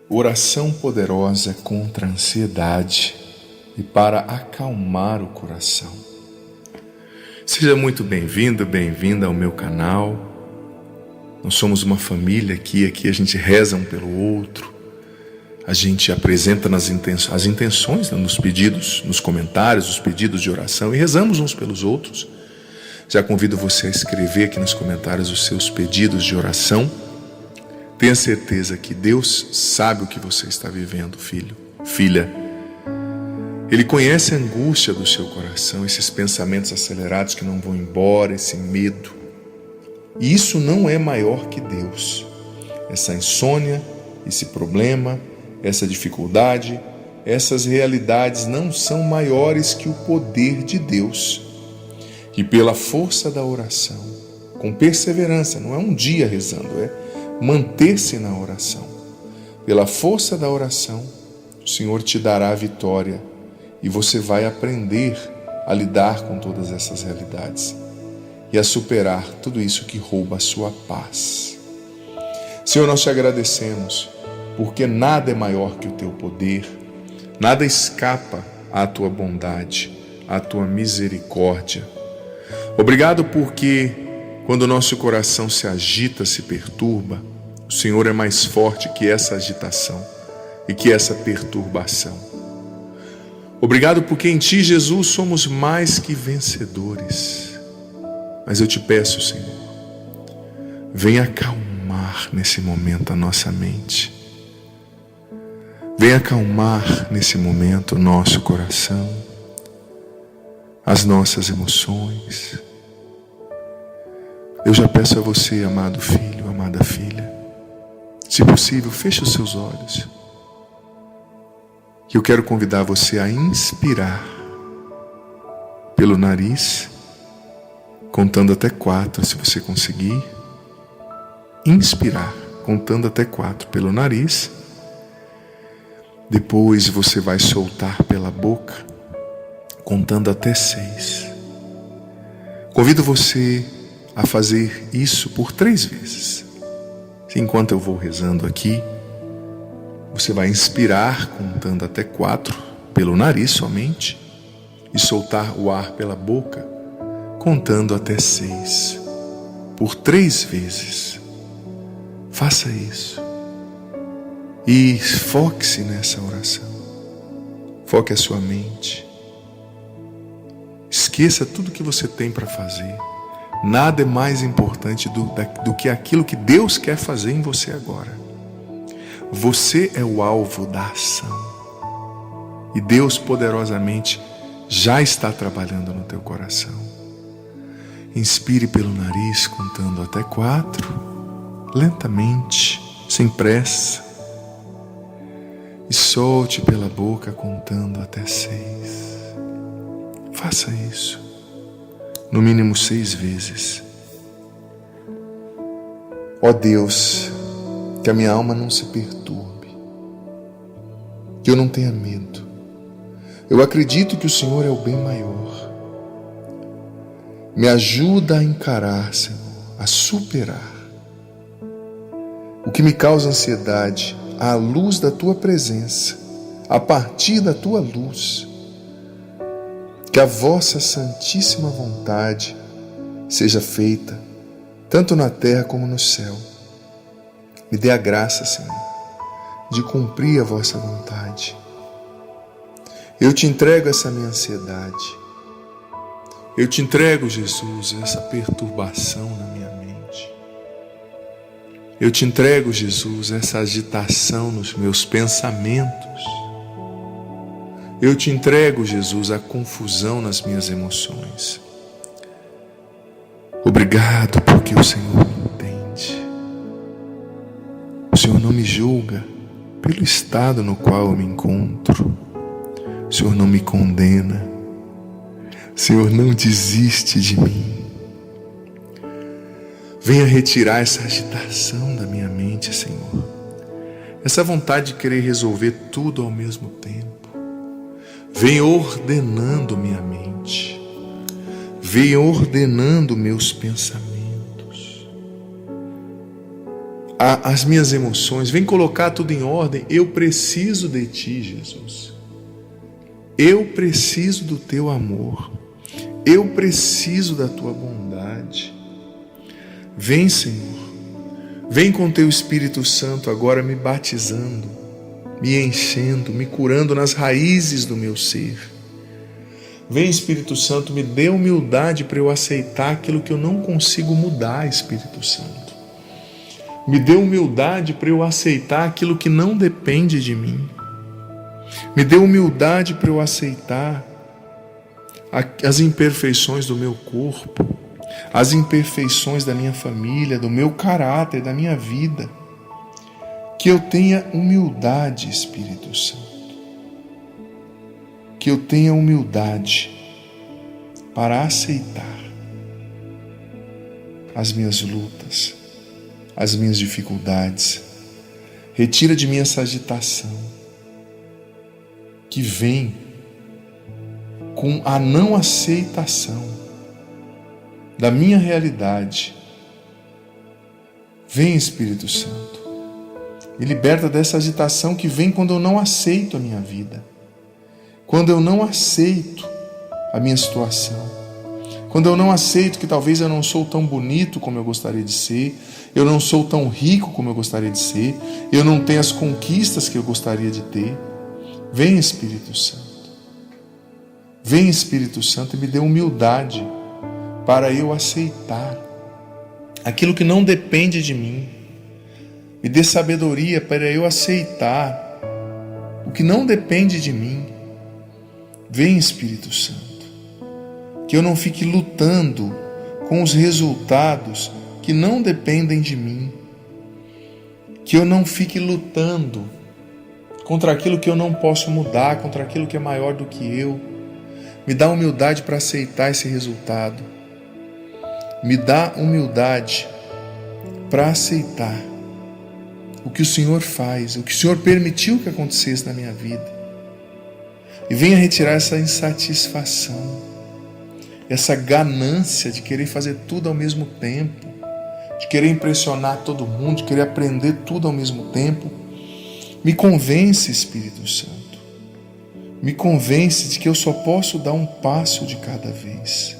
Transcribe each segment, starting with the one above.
Oração poderosa contra a ansiedade e para acalmar o coração. Seja muito bem-vindo, bem-vinda ao meu canal. Nós somos uma família aqui a gente reza um pelo outro. A gente apresenta as intenções nos pedidos, nos comentários, os pedidos de oração e rezamos uns pelos outros. Já convido você a escrever aqui nos comentários os seus pedidos de oração. Tenha certeza que Deus sabe o que você está vivendo, filho, filha. Ele conhece a angústia do seu coração, esses pensamentos acelerados que não vão embora, esse medo. E isso não é maior que Deus. Essa insônia, esse problema, essa dificuldade, essas realidades não são maiores que o poder de Deus. E pela força da oração, com perseverança, não é um dia rezando, é manter-se na oração. Pela força da oração, o Senhor te dará a vitória e você vai aprender a lidar com todas essas realidades e a superar tudo isso que rouba a sua paz. Senhor, nós te agradecemos porque nada é maior que o teu poder, nada escapa à tua bondade, à tua misericórdia. Obrigado porque quando o nosso coração se agita, se perturba, o Senhor é mais forte que essa agitação e que essa perturbação. Obrigado porque em Ti, Jesus, somos mais que vencedores. Mas eu te peço, Senhor, venha acalmar nesse momento a nossa mente. Venha acalmar nesse momento o nosso coração, as nossas emoções. Eu já peço a você, amado filho, amada filha, se possível, feche os seus olhos. Que eu quero convidar você a inspirar pelo nariz, contando até 4, se você conseguir. Inspirar, contando até 4 pelo nariz. Depois você vai soltar pela boca, contando até 6. Convido você a fazer isso por 3 vezes. Enquanto eu vou rezando aqui, você vai inspirar contando até 4 pelo nariz somente e soltar o ar pela boca contando até 6 por 3 vezes. Faça isso e foque-se nessa oração. Foque a sua mente. Esqueça tudo que você tem para fazer. Nada é mais importante do que aquilo que Deus quer fazer em você agora. Você é o alvo da ação. E Deus poderosamente já está trabalhando no teu coração. Inspire pelo nariz, contando até 4, lentamente, sem pressa. E solte pela boca, contando até 6. Faça isso. No mínimo 6 vezes. Ó Deus, que a minha alma não se perturbe, que eu não tenha medo. Eu acredito que o Senhor é o bem maior. Me ajuda a encarar, Senhor, a superar o que me causa ansiedade à luz da Tua presença, a partir da Tua luz. Que a vossa santíssima vontade seja feita, tanto na terra como no céu. Me dê a graça, Senhor, de cumprir a vossa vontade. Eu te entrego essa minha ansiedade. Eu te entrego, Jesus, essa perturbação na minha mente. Eu te entrego, Jesus, essa agitação nos meus pensamentos. Eu te entrego, Jesus, a confusão nas minhas emoções. Obrigado porque o Senhor me entende. O Senhor não me julga pelo estado no qual eu me encontro. O Senhor não me condena. O Senhor não desiste de mim. Venha retirar essa agitação da minha mente, Senhor. Essa vontade de querer resolver tudo ao mesmo tempo. Vem ordenando minha mente. Vem ordenando meus pensamentos. as minhas emoções, vem colocar tudo em ordem. Eu preciso de Ti, Jesus. Eu preciso do Teu amor. Eu preciso da Tua bondade. Vem, Senhor. Vem com Teu Espírito Santo agora me batizando, me enchendo, me curando nas raízes do meu ser. Vem, Espírito Santo, me dê humildade para eu aceitar aquilo que eu não consigo mudar, Espírito Santo. Me dê humildade para eu aceitar aquilo que não depende de mim. Me dê humildade para eu aceitar as imperfeições do meu corpo, as imperfeições da minha família, do meu caráter, da minha vida. Que eu tenha humildade, Espírito Santo. Que eu tenha humildade para aceitar as minhas lutas, as minhas dificuldades. Retira de mim essa agitação que vem com a não aceitação da minha realidade. Vem, Espírito Santo, me liberta dessa agitação que vem quando eu não aceito a minha vida, quando eu não aceito a minha situação, quando eu não aceito que talvez eu não sou tão bonito como eu gostaria de ser, eu não sou tão rico como eu gostaria de ser, eu não tenho as conquistas que eu gostaria de ter. Vem, Espírito Santo. Vem, Espírito Santo, e me dê humildade para eu aceitar aquilo que não depende de mim. Me dê sabedoria para eu aceitar o que não depende de mim. Vem, Espírito Santo, que eu não fique lutando com os resultados que não dependem de mim, que eu não fique lutando contra aquilo que eu não posso mudar, contra aquilo que é maior do que eu. Me dá humildade para aceitar esse resultado. Me dá humildade para aceitar o que o Senhor faz, o que o Senhor permitiu que acontecesse na minha vida. E venha retirar essa insatisfação, essa ganância de querer fazer tudo ao mesmo tempo, de querer impressionar todo mundo, de querer aprender tudo ao mesmo tempo. Me convence, Espírito Santo. Me convence de que eu só posso dar um passo de cada vez.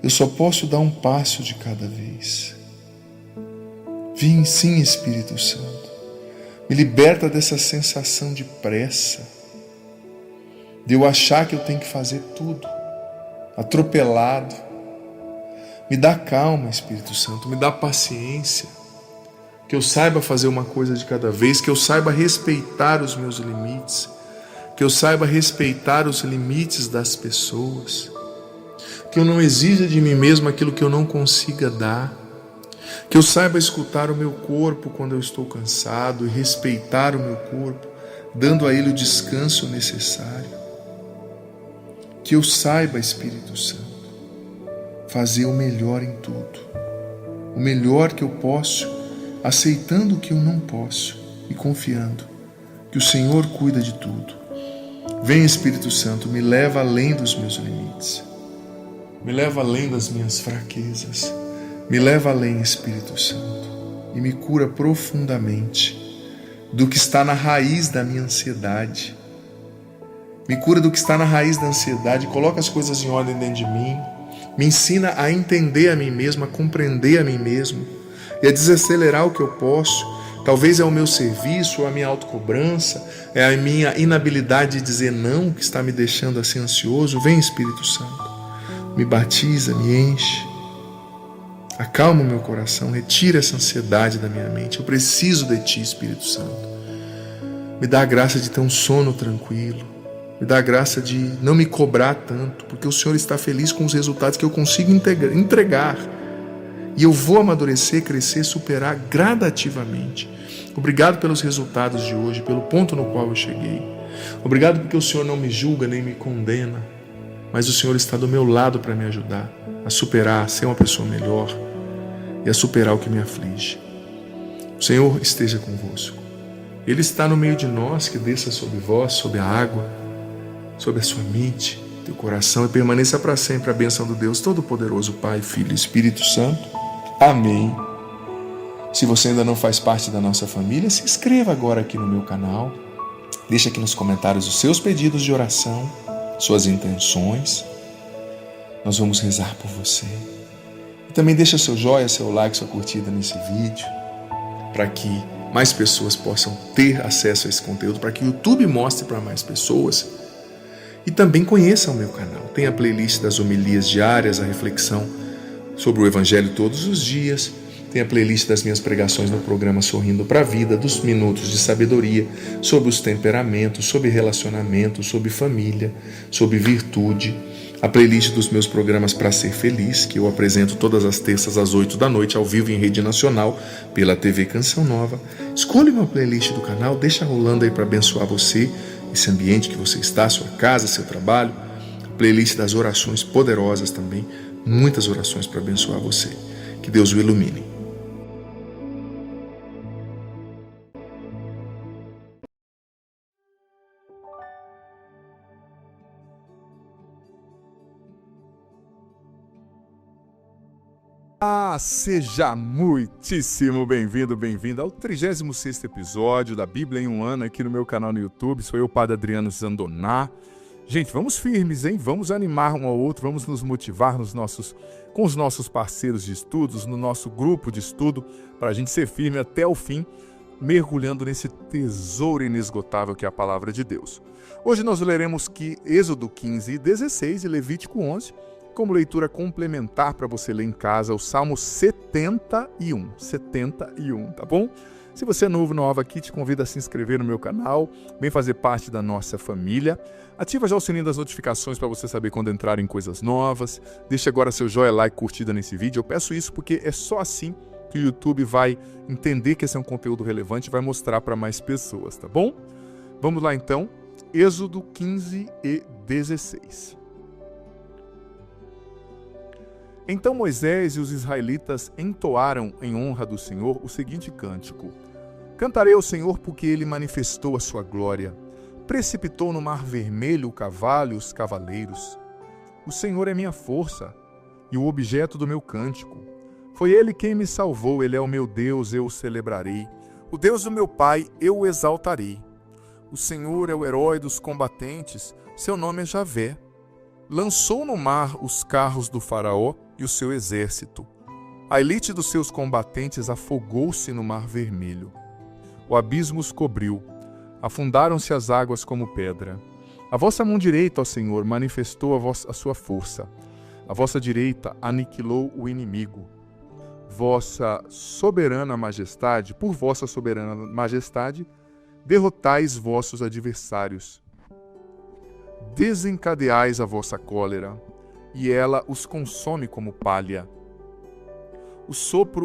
Eu só posso dar um passo de cada vez. Vem sim, Espírito Santo. Me liberta dessa sensação de pressa, de eu achar que eu tenho que fazer tudo, atropelado. Me dá calma, Espírito Santo, me dá paciência, que eu saiba fazer uma coisa de cada vez, que eu saiba respeitar os meus limites, que eu saiba respeitar os limites das pessoas, que eu não exija de mim mesmo aquilo que eu não consiga dar, que eu saiba escutar o meu corpo quando eu estou cansado e respeitar o meu corpo, dando a ele o descanso necessário. Que eu saiba, Espírito Santo, fazer o melhor em tudo, o melhor que eu posso, aceitando o que eu não posso e confiando que o Senhor cuida de tudo. Vem, Espírito Santo, me leva além dos meus limites, me leva além das minhas fraquezas, me leva além, Espírito Santo, e me cura profundamente do que está na raiz da minha ansiedade. Me cura do que está na raiz da ansiedade, coloca as coisas em ordem dentro de mim, me ensina a entender a mim mesmo, a compreender a mim mesmo e a desacelerar o que eu posso. Talvez é o meu serviço, ou a minha autocobrança, é a minha inabilidade de dizer não que está me deixando assim ansioso. Vem, Espírito Santo, me batiza, me enche, acalma o meu coração, retira essa ansiedade da minha mente. Eu preciso de Ti, Espírito Santo. Me dá a graça de ter um sono tranquilo, me dá a graça de não me cobrar tanto, porque o Senhor está feliz com os resultados que eu consigo entregar. E eu vou amadurecer, crescer, superar gradativamente. Obrigado pelos resultados de hoje, pelo ponto no qual eu cheguei. Obrigado porque o Senhor não me julga nem me condena, mas o Senhor está do meu lado para me ajudar a superar, a ser uma pessoa melhor e a superar o que me aflige. O Senhor esteja convosco. Ele está no meio de nós, que desça sobre vós, sobre a água, sobre a sua mente, teu coração, e permaneça para sempre a bênção do Deus Todo-Poderoso, Pai, Filho e Espírito Santo. Amém. Se você ainda não faz parte da nossa família, se inscreva agora aqui no meu canal. Deixa aqui nos comentários os seus pedidos de oração, suas intenções. Nós vamos rezar por você. E também deixa seu joinha, seu like, sua curtida nesse vídeo, para que mais pessoas possam ter acesso a esse conteúdo, para que o YouTube mostre para mais pessoas. E também conheçam o meu canal. Tem a playlist das homilias diárias, a reflexão sobre o Evangelho todos os dias. Tem a playlist das minhas pregações no programa Sorrindo para a Vida, dos minutos de sabedoria, sobre os temperamentos, sobre relacionamento, sobre família, sobre virtude. A playlist dos meus programas Para Ser Feliz, que eu apresento todas as terças às 8 da noite, ao vivo em rede nacional, pela TV Canção Nova. Escolha uma playlist do canal, deixa rolando aí para abençoar você, esse ambiente que você está, sua casa, seu trabalho. A playlist das orações poderosas também, muitas orações para abençoar você. Que Deus o ilumine. Seja muitíssimo bem-vindo, bem-vinda ao 36º episódio da Bíblia em um Ano aqui no meu canal no YouTube. Sou eu, Padre Adriano Zandoná. Gente, vamos firmes, hein? Vamos animar um ao outro, vamos nos motivar com os nossos parceiros de estudos, no nosso grupo de estudo, para a gente ser firme até o fim, mergulhando nesse tesouro inesgotável que é a Palavra de Deus. Hoje nós leremos Êxodo 15 e 16 e Levítico 11, como leitura complementar para você ler em casa, o Salmo 71, tá bom? Se você é nova aqui, te convido a se inscrever no meu canal, vem fazer parte da nossa família. Ativa já o sininho das notificações para você saber quando entrarem coisas novas. Deixa agora seu joinha, like, curtida nesse vídeo. Eu peço isso porque é só assim que o YouTube vai entender que esse é um conteúdo relevante e vai mostrar para mais pessoas, tá bom? Vamos lá então, Êxodo 15 e 16. Então Moisés e os israelitas entoaram em honra do Senhor o seguinte cântico: Cantarei ao Senhor porque ele manifestou a sua glória. Precipitou no mar vermelho o cavalo e os cavaleiros. O Senhor é minha força e o objeto do meu cântico. Foi ele quem me salvou, ele é o meu Deus, eu o celebrarei. O Deus do meu pai, eu o exaltarei. O Senhor é o herói dos combatentes, seu nome é Javé. Lançou no mar os carros do faraó e o seu exército. A elite dos seus combatentes afogou-se no mar vermelho. O abismo os cobriu. Afundaram-se as águas como pedra. A vossa mão direita, ó Senhor, manifestou a sua força. A vossa direita aniquilou o inimigo. Vossa soberana majestade, por vossa soberana majestade, derrotais vossos adversários. Desencadeais a vossa cólera, e ela os consome como palha.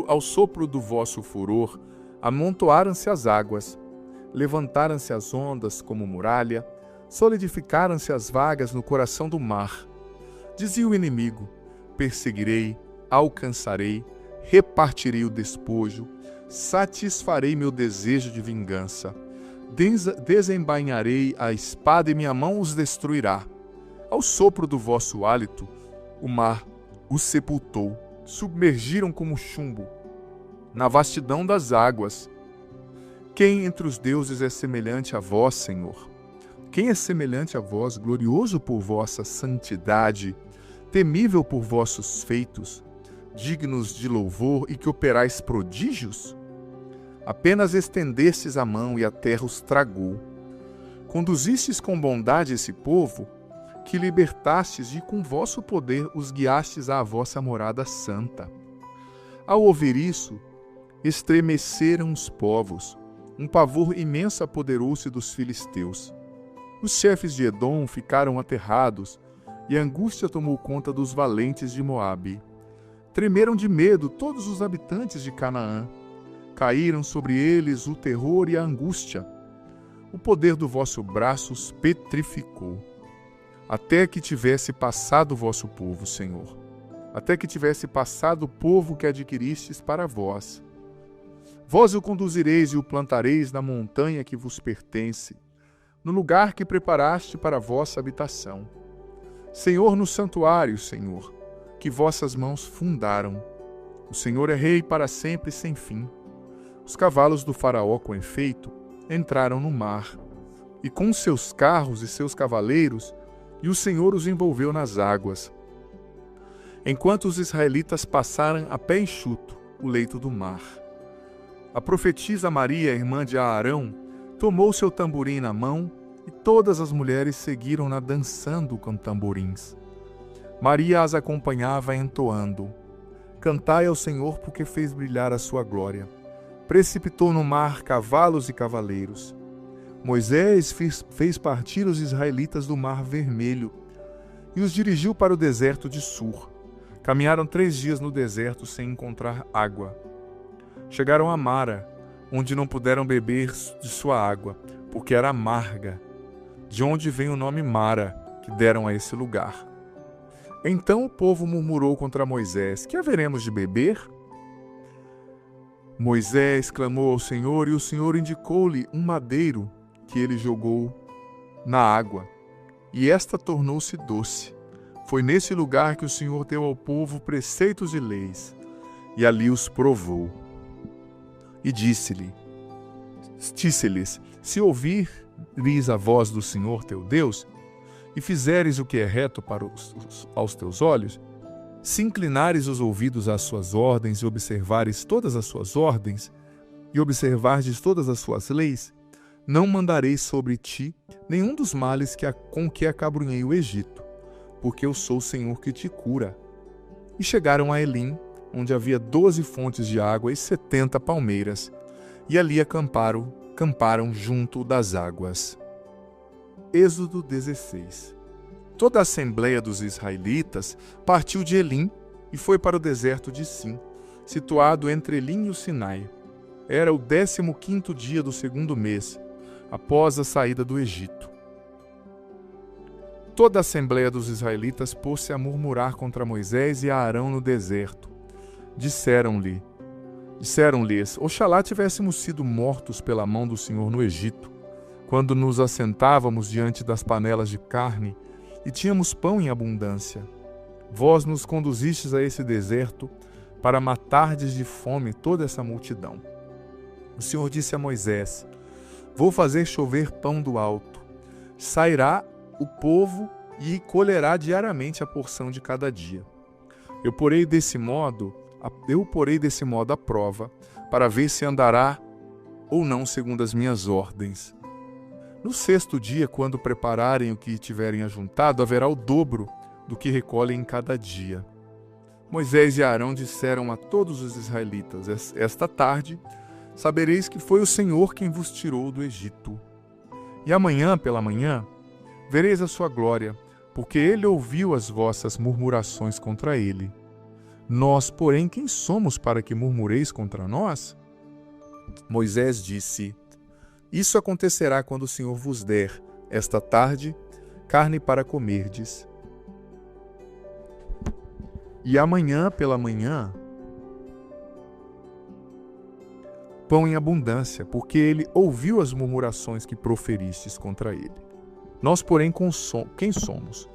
Ao sopro do vosso furor, amontoaram-se as águas, levantaram-se as ondas como muralha, solidificaram-se as vagas no coração do mar. Dizia o inimigo: perseguirei, alcançarei, repartirei o despojo, satisfarei meu desejo de vingança. Desembainharei a espada e minha mão os destruirá. Ao sopro do vosso hálito, o mar os sepultou, submergiram como chumbo, na vastidão das águas. Quem entre os deuses é semelhante a vós, Senhor? Quem é semelhante a vós, glorioso por vossa santidade, temível por vossos feitos, dignos de louvor e que operais prodígios? Apenas estendestes a mão e a terra os tragou. Conduzistes com bondade esse povo, que libertastes e com vosso poder os guiastes à vossa morada santa. Ao ouvir isso, estremeceram os povos, um pavor imenso apoderou-se dos filisteus. Os chefes de Edom ficaram aterrados, e a angústia tomou conta dos valentes de Moabe. Tremeram de medo todos os habitantes de Canaã. Caíram sobre eles o terror e a angústia. O poder do vosso braço os petrificou. Até que tivesse passado o vosso povo, Senhor. Até que tivesse passado o povo que adquiristes para vós. Vós o conduzireis e o plantareis na montanha que vos pertence, no lugar que preparaste para a vossa habitação. Senhor, no santuário, Senhor, que vossas mãos fundaram. O Senhor é Rei para sempre e sem fim. Os cavalos do faraó, com efeito, entraram no mar, e com seus carros e seus cavaleiros, e o Senhor os envolveu nas águas, enquanto os israelitas passaram a pé enxuto o leito do mar. A profetisa Maria, irmã de Arão, tomou seu tamborim na mão, e todas as mulheres seguiram-na dançando com tamborins. Maria as acompanhava entoando: Cantai ao Senhor, porque fez brilhar a sua glória. Precipitou no mar cavalos e cavaleiros. Moisés fez partir os israelitas do Mar Vermelho e os dirigiu para o deserto de Sur. Caminharam 3 dias no deserto sem encontrar água. Chegaram a Mara, onde não puderam beber de sua água, porque era amarga, de onde vem o nome Mara, que deram a esse lugar. Então o povo murmurou contra Moisés: Que haveremos de beber? Moisés clamou ao Senhor, e o Senhor indicou-lhe um madeiro que ele jogou na água, e esta tornou-se doce. Foi nesse lugar que o Senhor deu ao povo preceitos e leis, e ali os provou. E disse-lhes: Se ouvires a voz do Senhor teu Deus, e fizeres o que é reto aos teus olhos, se inclinares os ouvidos às suas ordens e observares todas as suas ordens, e observardes todas as suas leis, não mandarei sobre ti nenhum dos males com que acabrunhei o Egito, porque eu sou o Senhor que te cura. E chegaram a Elim, onde havia 12 fontes de água e 70 palmeiras, e ali acamparam junto das águas. Êxodo 16. Toda a assembleia dos israelitas partiu de Elim e foi para o deserto de Sim, situado entre Elim e o Sinai. Era o 15º dia do 2º mês, após a saída do Egito. Toda a assembleia dos israelitas pôs-se a murmurar contra Moisés e Arão no deserto. Disseram-lhes: Oxalá tivéssemos sido mortos pela mão do Senhor no Egito, quando nos assentávamos diante das panelas de carne e tínhamos pão em abundância. Vós nos conduzistes a esse deserto para matardes de fome toda essa multidão. O Senhor disse a Moisés: Vou fazer chover pão do alto. Sairá o povo e colherá diariamente a porção de cada dia. Eu porei desse modo a prova, para ver se andará ou não segundo as minhas ordens. No 6º dia, quando prepararem o que tiverem ajuntado, haverá o dobro do que recolhem em cada dia. Moisés e Arão disseram a todos os israelitas: Esta tarde sabereis que foi o Senhor quem vos tirou do Egito. E amanhã pela manhã vereis a sua glória, porque ele ouviu as vossas murmurações contra ele. Nós, porém, quem somos para que murmureis contra nós? Moisés disse: Isso acontecerá quando o Senhor vos der, esta tarde, carne para comerdes. E amanhã pela manhã, pão em abundância, porque ele ouviu as murmurações que proferistes contra ele. Nós, porém, quem somos?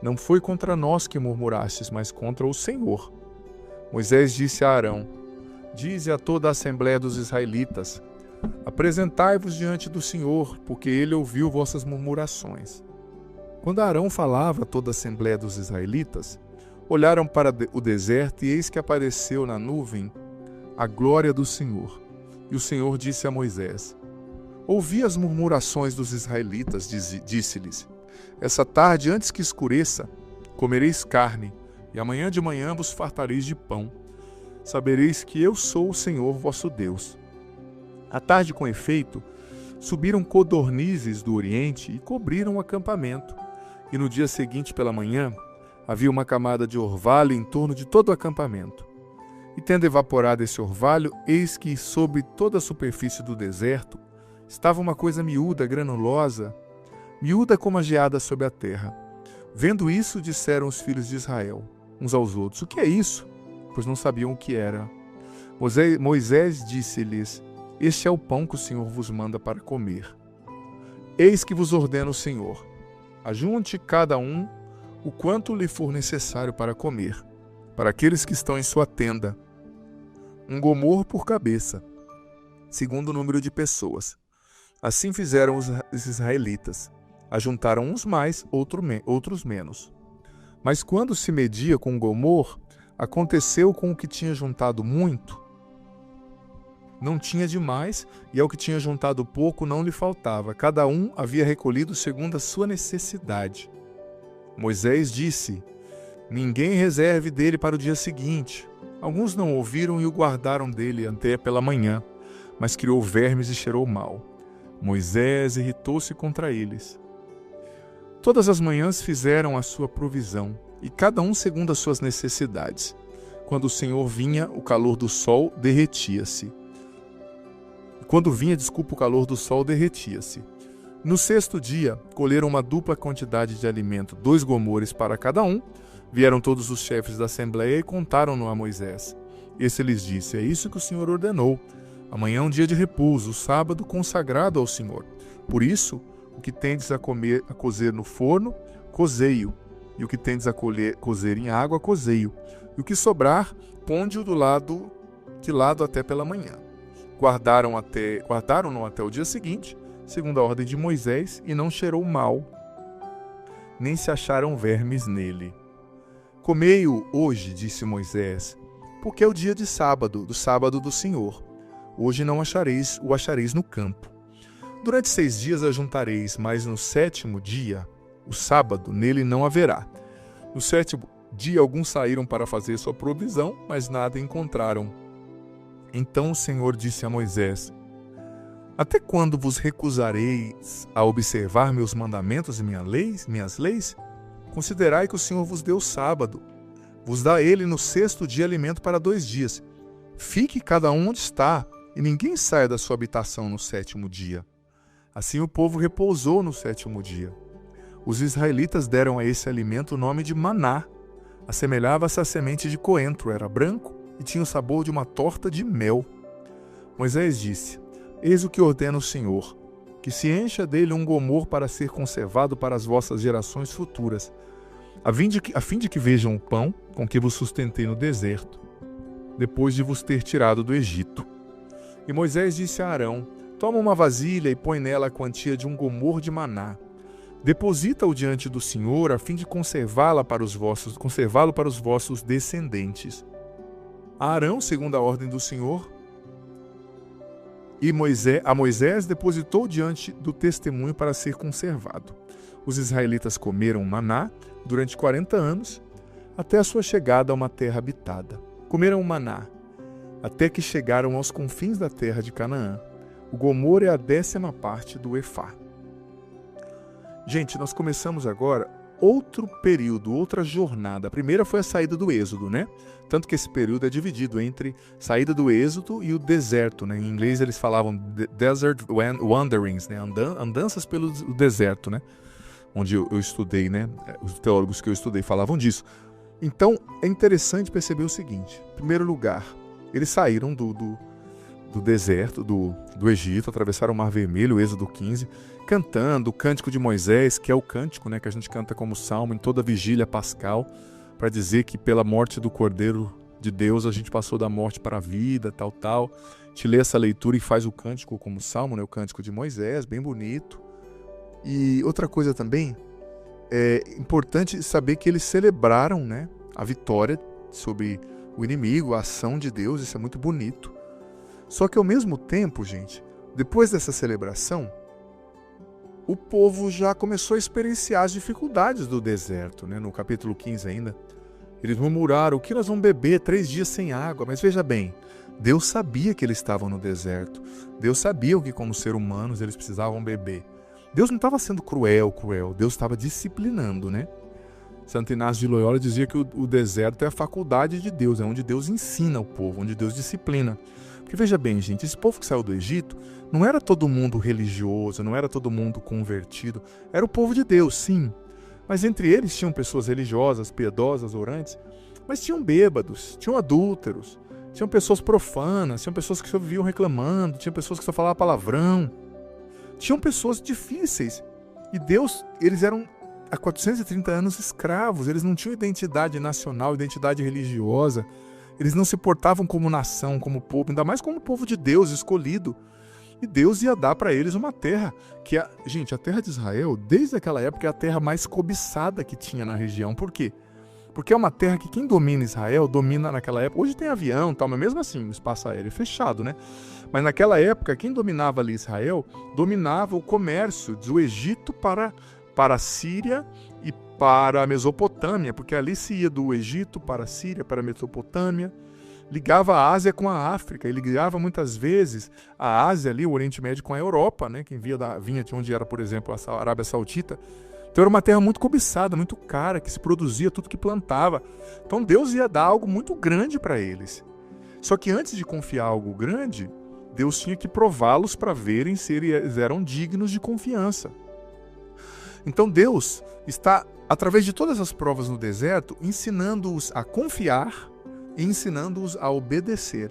Não foi contra nós que murmurastes, mas contra o Senhor. Moisés disse a Arão: Dize a toda a assembleia dos israelitas: Apresentai-vos diante do Senhor, porque ele ouviu vossas murmurações. Quando Arão falava a toda a assembleia dos israelitas, olharam para o deserto, e eis que apareceu na nuvem a glória do Senhor. E o Senhor disse a Moisés: Ouvi as murmurações dos israelitas, disse-lhes: Essa tarde, antes que escureça, comereis carne, e amanhã de manhã vos fartareis de pão. Sabereis que eu sou o Senhor vosso Deus. À tarde, com efeito, subiram codornizes do oriente e cobriram o acampamento. E no dia seguinte, pela manhã, havia uma camada de orvalho em torno de todo o acampamento. E tendo evaporado esse orvalho, eis que sobre toda a superfície do deserto estava uma coisa miúda, granulosa, miúda como a geada sobre a terra. Vendo isso, disseram os filhos de Israel uns aos outros: O que é isso? Pois não sabiam o que era. Moisés disse-lhes: Este é o pão que o Senhor vos manda para comer. Eis que vos ordena o Senhor: Ajunte cada um o quanto lhe for necessário para comer, para aqueles que estão em sua tenda, um gomor por cabeça. segundo o número de pessoas. Assim fizeram os israelitas. Ajuntaram uns mais, outros menos. Mas quando se media com Gomor, aconteceu com o que tinha juntado muito, não tinha demais, e ao que tinha juntado pouco não lhe faltava. Cada um havia recolhido segundo a sua necessidade. Moisés disse: ninguém reserve dele para o dia seguinte. Alguns não ouviram e o guardaram dele até pela manhã, mas criou vermes e cheirou mal. Moisés irritou-se contra eles. Todas as manhãs fizeram a sua provisão, e cada um segundo as suas necessidades. Quando o Senhor vinha, o calor do sol derretia-se. O calor do sol derretia-se. No sexto dia, colheram uma dupla quantidade de alimento, 2 gomores para cada um. Vieram todos os chefes da assembleia e contaram-no a Moisés. Esse lhes disse: é isso que o Senhor ordenou. Amanhã é um dia de repouso, o sábado consagrado ao Senhor. Por isso, o que tendes a cozer no forno, cozei-o. E o que tendes a cozer em água, cozei-o. E o que sobrar, ponde-o de lado até pela manhã. Guardaram-no até o dia seguinte, segundo a ordem de Moisés, e não cheirou mal, nem se acharam vermes nele. Comei-o hoje, disse Moisés, porque é o dia de sábado, do sábado do Senhor. Hoje não o achareis no campo. Durante 6 dias ajuntareis, mas no 7º dia, o sábado, nele não haverá. No 7º dia alguns saíram para fazer sua provisão, mas nada encontraram. Então o Senhor disse a Moisés: até quando vos recusareis a observar meus mandamentos e minhas leis? Considerai que o Senhor vos deu o sábado. Vos dá ele no 6º dia alimento para 2 dias. Fique cada um onde está, e ninguém saia da sua habitação no 7º dia. Assim o povo repousou no 7º dia. Os israelitas deram a esse alimento o nome de maná. Assemelhava-se à semente de coentro, era branco e tinha o sabor de uma torta de mel. Moisés disse: eis o que ordena o Senhor, que se encha dele um gomor para ser conservado para as vossas gerações futuras, a fim de que vejam o pão com que vos sustentei no deserto, depois de vos ter tirado do Egito. E Moisés disse a Arão: toma uma vasilha e põe nela a quantia de um gomor de maná. Deposita-o diante do Senhor, a fim de conservá-lo para os vossos descendentes. Arão, segundo a ordem do Senhor, a Moisés depositou diante do testemunho para ser conservado. Os israelitas comeram maná durante 40 anos, até a sua chegada a uma terra habitada. Comeram maná, até que chegaram aos confins da terra de Canaã. O gomor é a 10ª parte do efá. Gente, nós começamos agora outro período, outra jornada. A primeira foi a saída do Êxodo, né? Tanto que esse período é dividido entre saída do Êxodo e o deserto, né? Em inglês eles falavam desert wanderings, né? Andanças pelo deserto, né? Onde eu estudei, né? Os teólogos que eu estudei falavam disso. Então, é interessante perceber o seguinte. Em primeiro lugar, eles saíram do deserto, do Egito, atravessaram o Mar Vermelho, o Êxodo 15, cantando o Cântico de Moisés, que é o cântico, né, que a gente canta como salmo em toda a vigília pascal, para dizer que pela morte do Cordeiro de Deus a gente passou da morte para a vida, tal. A gente lê essa leitura e faz o cântico como salmo, né, o Cântico de Moisés, bem bonito. E outra coisa também, é importante saber que eles celebraram, né, a vitória sobre o inimigo, a ação de Deus, isso é muito bonito. Só que ao mesmo tempo, gente, depois dessa celebração, o povo já começou a experienciar as dificuldades do deserto, né? No capítulo 15 ainda. Eles murmuraram: o que nós vamos beber? 3 dias sem água. Mas veja bem, Deus sabia que eles estavam no deserto. Deus sabia que como seres humanos eles precisavam beber. Deus não estava sendo cruel. Deus estava disciplinando, né? Santo Inácio de Loyola dizia que o deserto é a faculdade de Deus, é onde Deus ensina o povo, onde Deus disciplina. Porque veja bem, gente, esse povo que saiu do Egito não era todo mundo religioso, não era todo mundo convertido, era o povo de Deus, sim. Mas entre eles tinham pessoas religiosas, piedosas, orantes, mas tinham bêbados, tinham adúlteros, tinham pessoas profanas, tinham pessoas que só viviam reclamando, tinham pessoas que só falavam palavrão, tinham pessoas difíceis. E Deus, eles eram há 430 anos escravos, eles não tinham identidade nacional, identidade religiosa. Eles não se portavam como nação, como povo, ainda mais como povo de Deus, escolhido. E Deus ia dar para eles uma terra que, gente, a terra de Israel, desde aquela época, é a terra mais cobiçada que tinha na região. Por quê? Porque é uma terra que quem domina Israel, domina naquela época. Hoje tem avião e tal, mas mesmo assim, o espaço aéreo é fechado, né? Mas naquela época, quem dominava ali Israel, dominava o comércio do Egito para a Síria e para a Mesopotâmia, porque ali se ia do Egito para a Síria, para a Mesopotâmia, ligava a Ásia com a África, e ligava muitas vezes a Ásia ali, o Oriente Médio, com a Europa, né? Quem vinha de onde era, por exemplo, a Arábia Saudita. Então era uma terra muito cobiçada, muito cara, que se produzia tudo que plantava. Então Deus ia dar algo muito grande para eles. Só que antes de confiar algo grande, Deus tinha que prová-los para verem se eles eram dignos de confiança. Então Deus está, através de todas as provas no deserto, ensinando-os a confiar e ensinando-os a obedecer.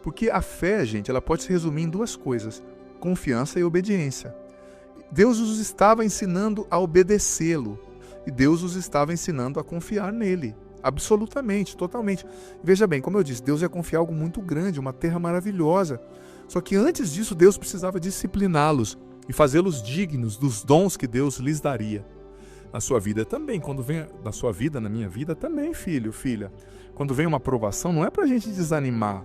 Porque a fé, gente, ela pode se resumir em duas coisas: confiança e obediência. Deus os estava ensinando a obedecê-lo e Deus os estava ensinando a confiar nele. Absolutamente, totalmente. Veja bem, como eu disse, Deus ia confiar algo muito grande, uma terra maravilhosa. Só que antes disso, Deus precisava discipliná-los e fazê-los dignos dos dons que Deus lhes daria. Na sua vida também, quando vem na sua vida, na minha vida também, filho, filha. Quando vem uma provação, não é para a gente desanimar.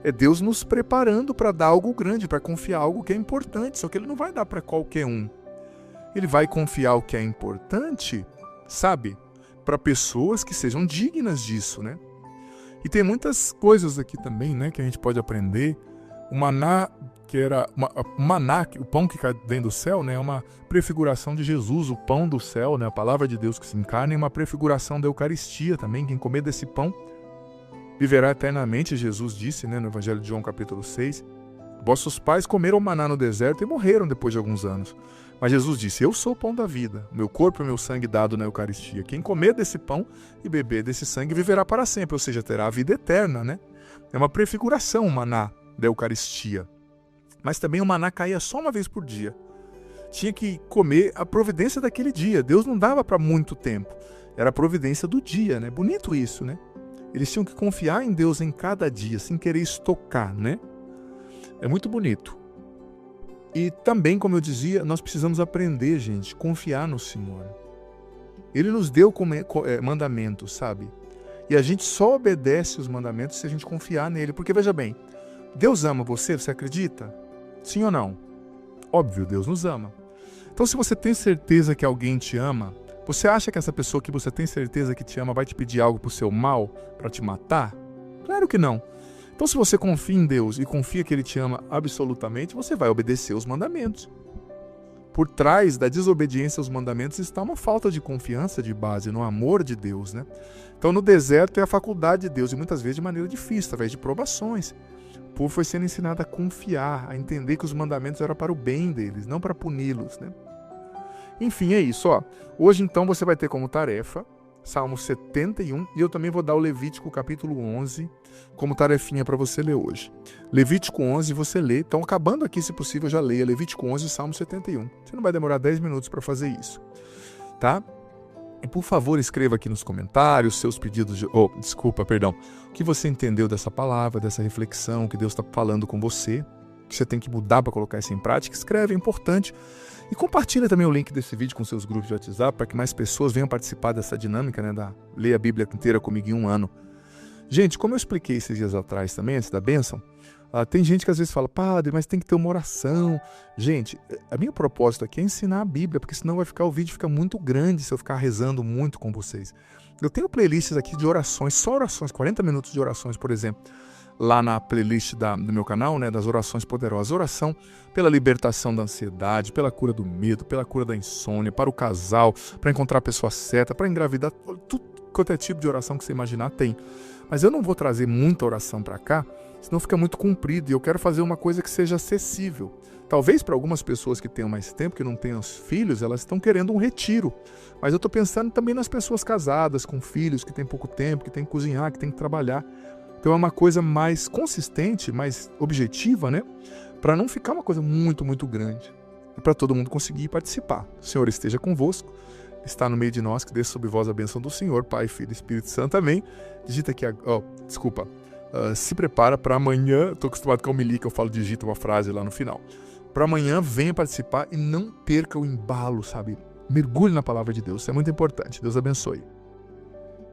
É Deus nos preparando para dar algo grande, para confiar algo que é importante. Só que Ele não vai dar para qualquer um. Ele vai confiar o que é importante, sabe? Para pessoas que sejam dignas disso, né? E tem muitas coisas aqui também, né, que a gente pode aprender. O maná, o pão que cai dentro do céu, né, é uma prefiguração de Jesus, o pão do céu, né, a palavra de Deus que se encarna, é uma prefiguração da Eucaristia também. Quem comer desse pão viverá eternamente, Jesus disse, né, no Evangelho de João capítulo 6. Vossos pais comeram maná no deserto e morreram depois de alguns anos. Mas Jesus disse: eu sou o pão da vida, meu corpo e meu sangue dado na Eucaristia. Quem comer desse pão e beber desse sangue viverá para sempre, ou seja, terá a vida eterna, né? É uma prefiguração, o maná da Eucaristia. Mas também o maná caía só uma vez por dia. Tinha que comer a providência daquele dia. Deus não dava para muito tempo. Era a providência do dia, né? Bonito isso, né? Eles tinham que confiar em Deus em cada dia, sem querer estocar, né? É muito bonito. E também, como eu dizia, nós precisamos aprender, gente, confiar no Senhor. Ele nos deu mandamentos, sabe? E a gente só obedece os mandamentos se a gente confiar nele. Porque, veja bem, Deus ama você, você acredita? Sim ou não? Óbvio, Deus nos ama. Então, se você tem certeza que alguém te ama, você acha que essa pessoa que você tem certeza que te ama vai te pedir algo pro seu mal, para te matar? Claro que não. Então, se você confia em Deus e confia que Ele te ama absolutamente, você vai obedecer os mandamentos. Por trás da desobediência aos mandamentos está uma falta de confiança de base no amor de Deus, né? Então, no deserto é a faculdade de Deus, e muitas vezes de maneira difícil, através de provações. O povo foi sendo ensinado a confiar, a entender que os mandamentos eram para o bem deles, não para puni-los, né? Enfim, é isso, ó. Hoje, então, você vai ter como tarefa Salmo 71, e eu também vou dar o Levítico capítulo 11 como tarefinha para você ler hoje. Levítico 11 você lê, então acabando aqui, se possível, já leia Levítico 11 e Salmo 71. Você não vai demorar 10 minutos para fazer isso, tá? E por favor, escreva aqui nos comentários seus pedidos o que você entendeu dessa palavra, dessa reflexão, que Deus está falando com você, que você tem que mudar para colocar isso em prática. Escreve, é importante. E compartilha também o link desse vídeo com seus grupos de WhatsApp para que mais pessoas venham participar dessa dinâmica, né, da Ler a Bíblia inteira comigo em um ano. Gente, como eu expliquei esses dias atrás também, antes da bênção, tem gente que às vezes fala: padre, mas tem que ter uma oração. Gente, a minha propósito aqui é ensinar a Bíblia, porque senão o vídeo fica muito grande se eu ficar rezando muito com vocês. Eu tenho playlists aqui de orações, só orações, 40 minutos de orações, por exemplo, lá na playlist do meu canal, né, das orações poderosas. Oração pela libertação da ansiedade, pela cura do medo, pela cura da insônia, para o casal, para encontrar a pessoa certa, para engravidar, tudo quanto é tipo de oração que você imaginar tem. Mas eu não vou trazer muita oração para cá, senão fica muito comprido, e eu quero fazer uma coisa que seja acessível. Talvez para algumas pessoas que tenham mais tempo, que não tenham filhos, elas estão querendo um retiro. Mas eu estou pensando também nas pessoas casadas, com filhos, que têm pouco tempo, que têm que cozinhar, que têm que trabalhar. Então é uma coisa mais consistente, mais objetiva, né? Para não ficar uma coisa muito, muito grande. E para todo mundo conseguir participar. O Senhor esteja convosco, está no meio de nós, que desça sobre vós a bênção do Senhor, Pai, Filho e Espírito Santo. Amém. Digita aqui, se prepara para amanhã. Estou acostumado com a homilia que eu falo, digita uma frase lá no final. Para amanhã, venha participar e não perca o embalo, sabe? Mergulhe na palavra de Deus, isso é muito importante. Deus abençoe.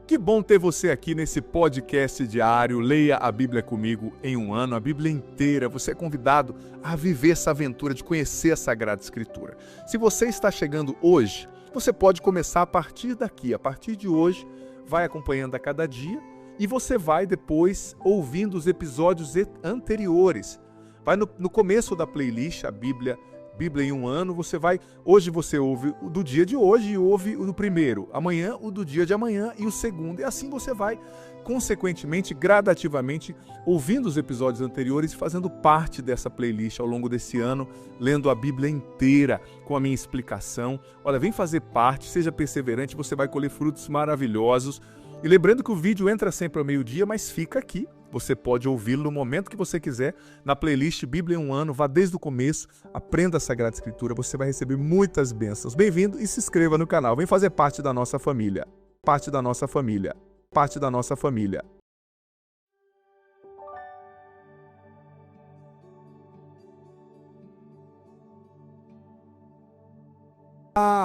Que bom ter você aqui nesse podcast diário. Leia a Bíblia comigo em um ano, a Bíblia inteira. Você é convidado a viver essa aventura de conhecer a Sagrada Escritura. Se você está chegando hoje, você pode começar a partir daqui. A partir de hoje, vai acompanhando a cada dia e você vai depois ouvindo os episódios anteriores. Vai no começo da playlist, a Bíblia em um ano, hoje você ouve o do dia de hoje e ouve o do primeiro, amanhã o do dia de amanhã e o segundo, e assim você vai, consequentemente, gradativamente, ouvindo os episódios anteriores e fazendo parte dessa playlist ao longo desse ano, lendo a Bíblia inteira com a minha explicação. Olha, vem fazer parte, seja perseverante, você vai colher frutos maravilhosos. E lembrando que o vídeo entra sempre ao meio-dia, mas fica aqui. Você pode ouvi-lo no momento que você quiser, na playlist Bíblia em um ano, vá desde o começo, aprenda a Sagrada Escritura, você vai receber muitas bênçãos. Bem-vindo e se inscreva no canal, vem fazer parte da nossa família. Parte da nossa família. Parte da nossa família.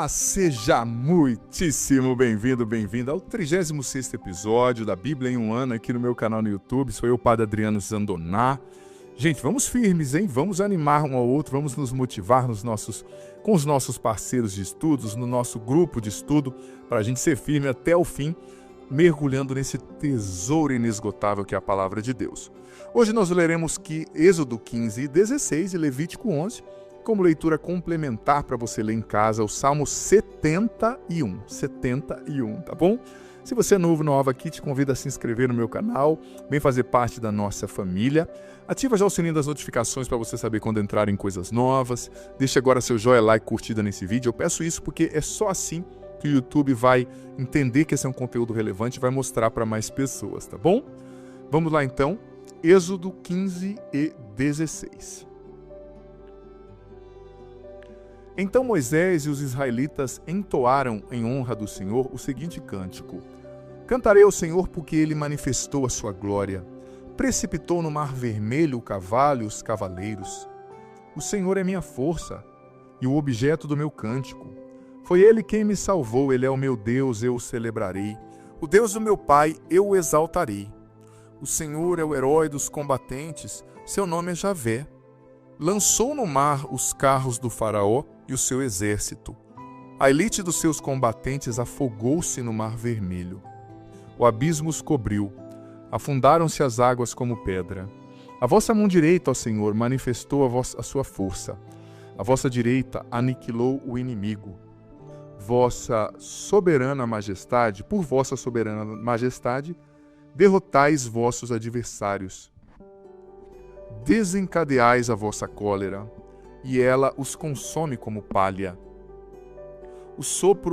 Seja muitíssimo bem-vindo, bem-vinda ao 36º episódio da Bíblia em um ano aqui no meu canal no YouTube. Sou eu, Padre Adriano Zandoná. Gente, vamos firmes, hein? Vamos animar um ao outro, vamos nos motivar com os nossos parceiros de estudos, no nosso grupo de estudo, para a gente ser firme até o fim, mergulhando nesse tesouro inesgotável que é a Palavra de Deus. Hoje nós leremos Êxodo 15 e 16 e Levítico 11, como leitura complementar para você ler em casa, o Salmo 71, tá bom? Se você é nova aqui, te convido a se inscrever no meu canal, vem fazer parte da nossa família. Ativa já o sininho das notificações para você saber quando entrarem coisas novas. Deixa agora seu joinha, like, curtida nesse vídeo. Eu peço isso porque é só assim que o YouTube vai entender que esse é um conteúdo relevante e vai mostrar para mais pessoas, tá bom? Vamos lá então, Êxodo 15 e 16. Então Moisés e os israelitas entoaram em honra do Senhor o seguinte cântico: Cantarei ao Senhor porque ele manifestou a sua glória. Precipitou no mar vermelho o cavalo e os cavaleiros. O Senhor é minha força e o objeto do meu cântico. Foi ele quem me salvou, ele é o meu Deus, eu o celebrarei. O Deus do meu pai, eu o exaltarei. O Senhor é o herói dos combatentes, seu nome é Javé. Lançou no mar os carros do faraó e o seu exército. A elite dos seus combatentes afogou-se no mar vermelho. O abismo os cobriu. Afundaram-se as águas como pedra. A vossa mão direita, ó Senhor, manifestou a sua força. A vossa direita aniquilou o inimigo. Vossa soberana majestade, por vossa soberana majestade, derrotais vossos adversários. Desencadeais a vossa cólera, e ela os consome como palha.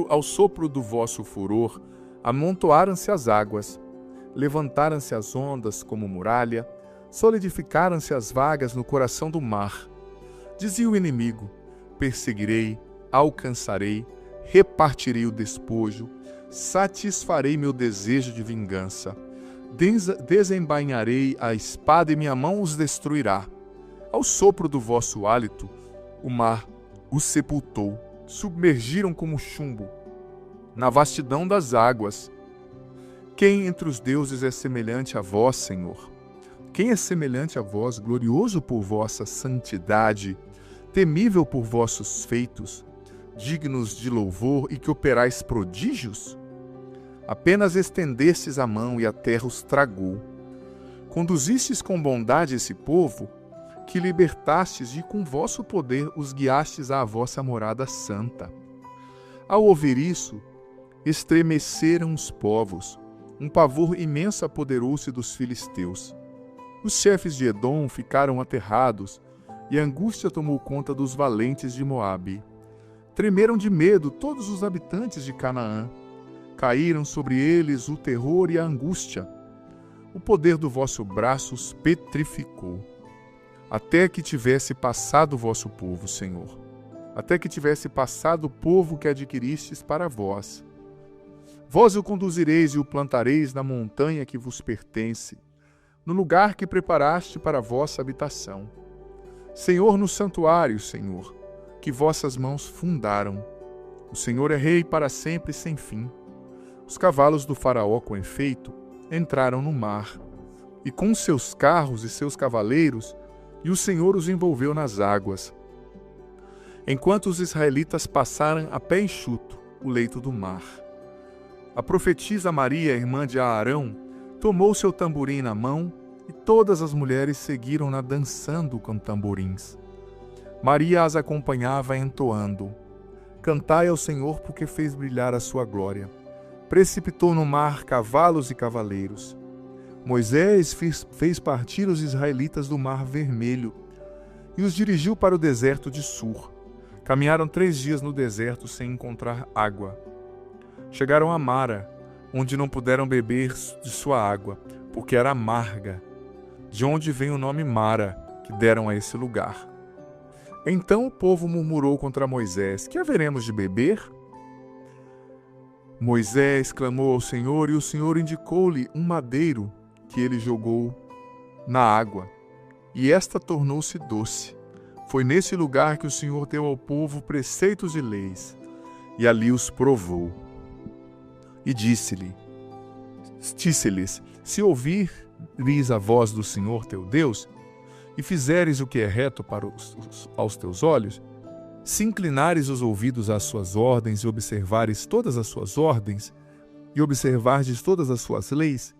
Ao sopro do vosso furor, amontoaram-se as águas, levantaram-se as ondas como muralha, solidificaram-se as vagas no coração do mar. Dizia o inimigo: perseguirei, alcançarei, repartirei o despojo, satisfarei meu desejo de vingança. Desembainharei a espada e minha mão os destruirá. Ao sopro do vosso hálito, o mar os sepultou, submergiram como chumbo. Na vastidão das águas, quem entre os deuses é semelhante a vós, Senhor? Quem é semelhante a vós, glorioso por vossa santidade, temível por vossos feitos, dignos de louvor e que operais prodígios? Apenas estendestes a mão e a terra os tragou. Conduzistes com bondade esse povo, que libertastes e com vosso poder os guiastes à vossa morada santa. Ao ouvir isso, estremeceram os povos, um pavor imenso apoderou-se dos filisteus. Os chefes de Edom ficaram aterrados, e a angústia tomou conta dos valentes de Moabe. Tremeram de medo todos os habitantes de Canaã. Caíram sobre eles o terror e a angústia. O poder do vosso braço os petrificou. Até que tivesse passado o vosso povo, Senhor. Até que tivesse passado o povo que adquiristes para vós. Vós o conduzireis e o plantareis na montanha que vos pertence. no lugar que preparaste para a vossa habitação. Senhor, no santuário, Senhor, que vossas mãos fundaram. O Senhor é rei para sempre e sem fim. Os cavalos do faraó, com efeito, entraram no mar, e com seus carros e seus cavaleiros, e o Senhor os envolveu nas águas. Enquanto os israelitas passaram a pé enxuto o leito do mar. A profetisa Maria, irmã de Arão, tomou seu tamborim na mão, e todas as mulheres seguiram-na dançando com tamborins. Maria as acompanhava entoando: Cantai ao Senhor, porque fez brilhar a sua glória. Precipitou no mar cavalos e cavaleiros. Moisés fez partir os israelitas do Mar Vermelho e os dirigiu para o deserto de Sur. Caminharam 3 dias no deserto sem encontrar água. Chegaram a Mara, onde não puderam beber de sua água, porque era amarga, de onde vem o nome Mara, que deram a esse lugar. Então o povo murmurou contra Moisés: Que haveremos de beber? Moisés clamou ao Senhor, e o Senhor indicou-lhe um madeiro que ele jogou na água, e esta tornou-se doce. Foi nesse lugar que o Senhor deu ao povo preceitos e leis, e ali os provou. E disse-lhes: Se ouvires a voz do Senhor teu Deus, e fizeres o que é reto aos teus olhos, se inclinares os ouvidos às suas ordens e observares todas as suas ordens, e observardes todas as suas leis,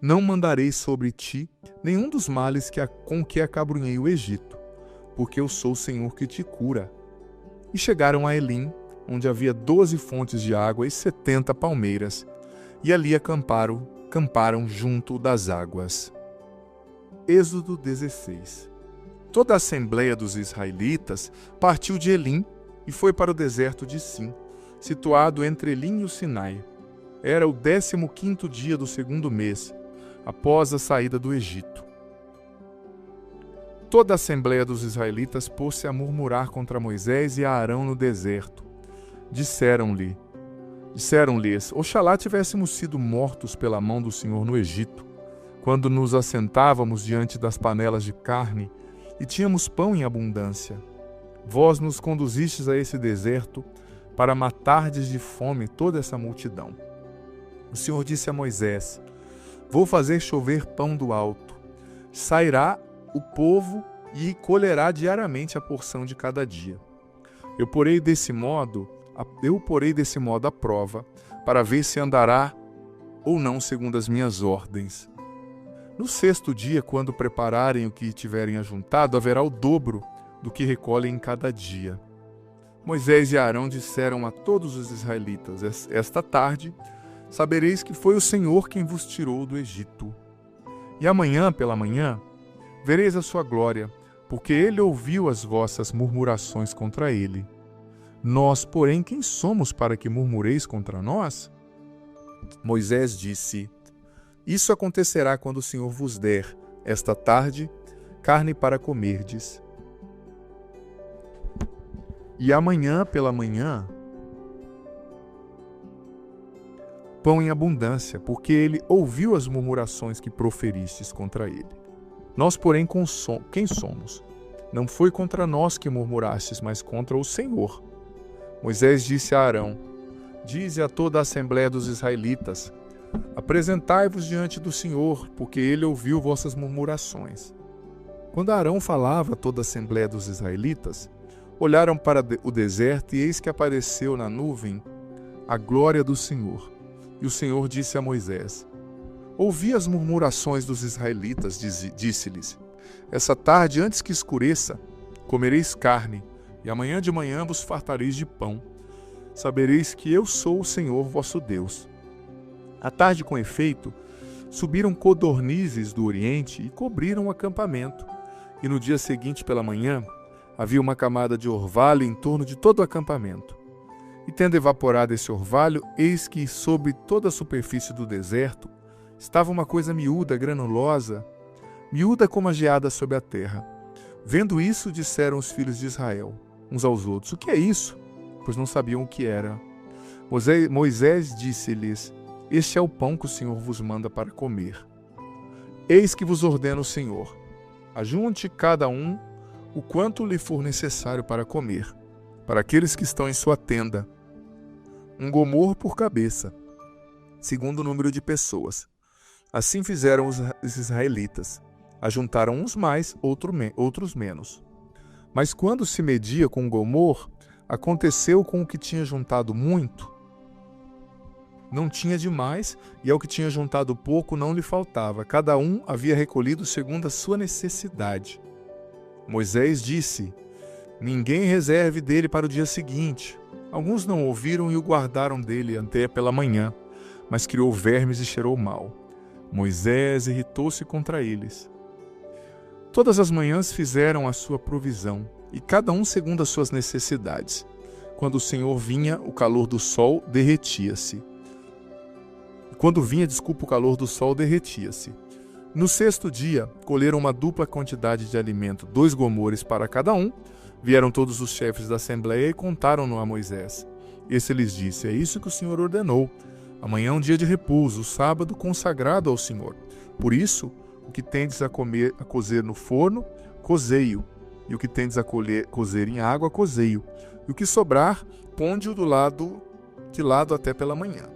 não mandarei sobre ti nenhum dos males com que acabrunhei o Egito, porque eu sou o Senhor que te cura. E chegaram a Elim, onde havia 12 fontes de água e 70 palmeiras, e ali acamparam junto das águas. Êxodo 16. Toda a assembleia dos israelitas partiu de Elim e foi para o deserto de Sim, situado entre Elim e o Sinai. Era o 15º dia do 2º mês, após a saída do Egito. Toda a assembleia dos israelitas pôs-se a murmurar contra Moisés e Arão no deserto. Disseram-lhes: Oxalá tivéssemos sido mortos pela mão do Senhor no Egito, quando nos assentávamos diante das panelas de carne e tínhamos pão em abundância. Vós nos conduzistes a esse deserto para matardes de fome toda essa multidão. O Senhor disse a Moisés: Vou fazer chover pão do alto. Sairá o povo e colherá diariamente a porção de cada dia. Eu porei desse modo a prova, para ver se andará ou não segundo as minhas ordens. No 6º dia, quando prepararem o que tiverem ajuntado, haverá o dobro do que recolhem em cada dia. Moisés e Arão disseram a todos os israelitas: Esta tarde sabereis que foi o Senhor quem vos tirou do Egito. E amanhã, pela manhã, vereis a sua glória, porque ele ouviu as vossas murmurações contra ele. Nós, porém, quem somos para que murmureis contra nós? Moisés disse: Isso acontecerá quando o Senhor vos der, esta tarde, carne para comerdes. E amanhã pela manhã, pão em abundância, porque ele ouviu as murmurações que proferistes contra ele. Nós, porém, quem somos? Não foi contra nós que murmurastes, mas contra o Senhor. Moisés disse a Arão: Dize a toda a assembleia dos israelitas: Apresentai-vos diante do Senhor, porque ele ouviu vossas murmurações. Quando Arão falava a toda a assembleia dos israelitas, olharam para o deserto, e eis que apareceu na nuvem a glória do Senhor. E o Senhor disse a Moisés: Ouvi as murmurações dos israelitas, disse-lhes: Essa tarde, antes que escureça, comereis carne, e amanhã de manhã vos fartareis de pão. Sabereis que eu sou o Senhor vosso Deus. À tarde, com efeito, subiram codornizes do oriente e cobriram o acampamento. E no dia seguinte, pela manhã, havia uma camada de orvalho em torno de todo o acampamento. E tendo evaporado esse orvalho, eis que sobre toda a superfície do deserto estava uma coisa miúda, granulosa, miúda como a geada sobre a terra. Vendo isso, disseram os filhos de Israel uns aos outros: O que é isso? Pois não sabiam o que era. Moisés disse-lhes: Este é o pão que o Senhor vos manda para comer. Eis que vos ordena o Senhor: ajunte cada um o quanto lhe for necessário para comer, para aqueles que estão em sua tenda, um gomor por cabeça, segundo o número de pessoas. Assim fizeram os israelitas. Ajuntaram uns mais, outros menos. Mas quando se media com o gomor, aconteceu com o que tinha juntado muito, não tinha demais, e ao que tinha juntado pouco não lhe faltava. Cada um havia recolhido segundo a sua necessidade. Moisés disse: ninguém reserve dele para o dia seguinte. Alguns não ouviram e o guardaram dele até pela manhã, mas criou vermes e cheirou mal. Moisés irritou-se contra eles. Todas as manhãs fizeram a sua provisão, e cada um segundo as suas necessidades. Quando o Senhor vinha, o calor do sol derretia-se. O calor do sol derretia-se. No sexto dia, colheram uma dupla quantidade de alimento, 2 gomores para cada um. Vieram todos os chefes da assembleia e contaram-no a Moisés. Esse lhes disse: é isso que o Senhor ordenou. Amanhã é um dia de repouso, o sábado consagrado ao Senhor. Por isso, o que tendes a cozer no forno, cozei-o. E o que tendes a cozer em água, cozei-o. E o que sobrar, ponde-o de lado até pela manhã.